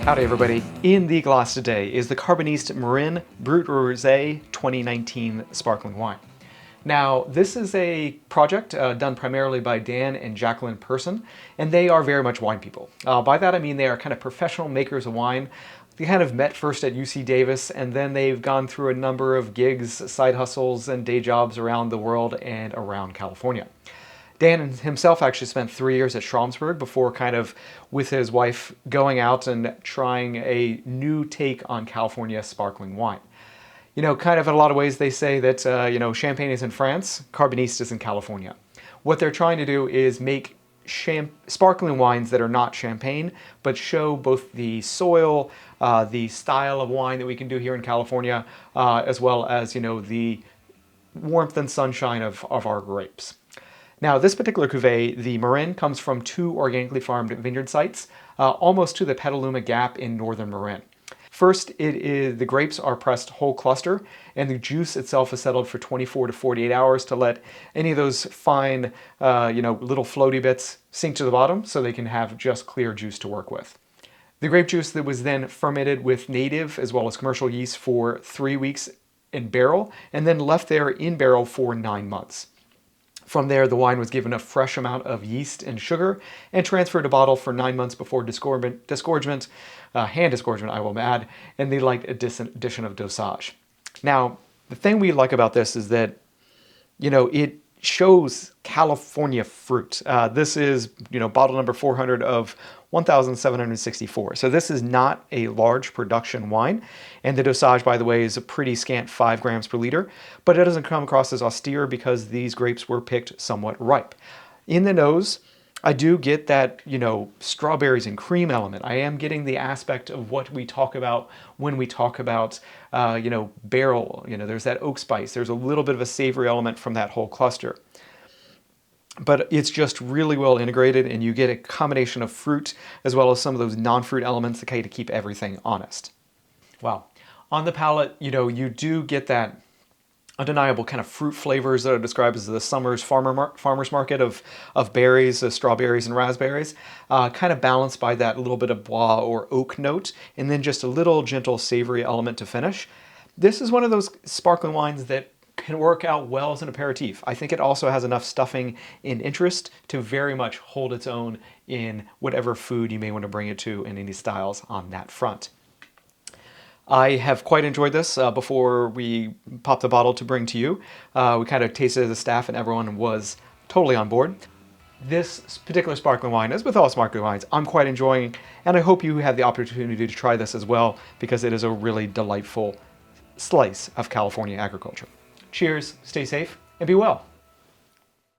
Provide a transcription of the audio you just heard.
Howdy everybody. In the glass today is the Carboniste Marin Brut Rosé 2019 sparkling wine. Now, this is a project done primarily by Dan and Jacqueline Person, and they are very much wine people. By that I mean they are kind of professional makers of wine. They kind of met first at UC Davis, and then they've gone through a number of gigs, side hustles, and day jobs around the world and around California. Dan himself actually spent 3 years at Schramsberg before kind of with his wife going out and trying a new take on California sparkling wine. You know, kind of in a lot of ways they say that, Champagne is in France, Carboniste is in California. What they're trying to do is make sparkling wines that are not champagne, but show both the soil, the style of wine that we can do here in California, as well as, the warmth and sunshine of our grapes. Now, this particular cuvee, the Marin, comes from 2 organically farmed vineyard sites, almost to the Petaluma Gap in northern Marin. First, the grapes are pressed whole cluster, and the juice itself is settled for 24 to 48 hours to let any of those fine, little floaty bits sink to the bottom so they can have just clear juice to work with. The grape juice that was then fermented with native as well as commercial yeast for 3 weeks in barrel, and then left there in barrel for 9 months. From there, the wine was given a fresh amount of yeast and sugar and transferred to bottle for 9 months before disgorgement, hand disgorgement, I will add, and the light addition of dosage. Now, the thing we like about this is that, it shows California fruit. This is, bottle number 400 of 1,764. So this is not a large production wine. And the dosage, by the way, is a pretty scant 5 grams per liter, but it doesn't come across as austere because these grapes were picked somewhat ripe. In the nose, I do get that, strawberries and cream element. I am getting the aspect of what we talk about when we talk about, barrel. There's that oak spice. There's a little bit of a savory element from that whole cluster. But it's just really well integrated, and you get a combination of fruit as well as some of those non-fruit elements to kind of keep everything honest. Wow. On the palate, you do get that undeniable kind of fruit flavors that are described as the summer's farmer's market of berries, strawberries and raspberries, kind of balanced by that little bit of bois or oak note, and then just a little gentle savory element to finish. This is one of those sparkling wines that can work out well as an aperitif. I think it also has enough stuffing and interest to very much hold its own in whatever food you may want to bring it to in any styles on that front. I have quite enjoyed this before we popped the bottle to bring to you. We kind of tasted it as a staff and everyone was totally on board. This particular sparkling wine, as with all sparkling wines, I'm quite enjoying, and I hope you have the opportunity to try this as well because it is a really delightful slice of California agriculture. Cheers, stay safe, and be well.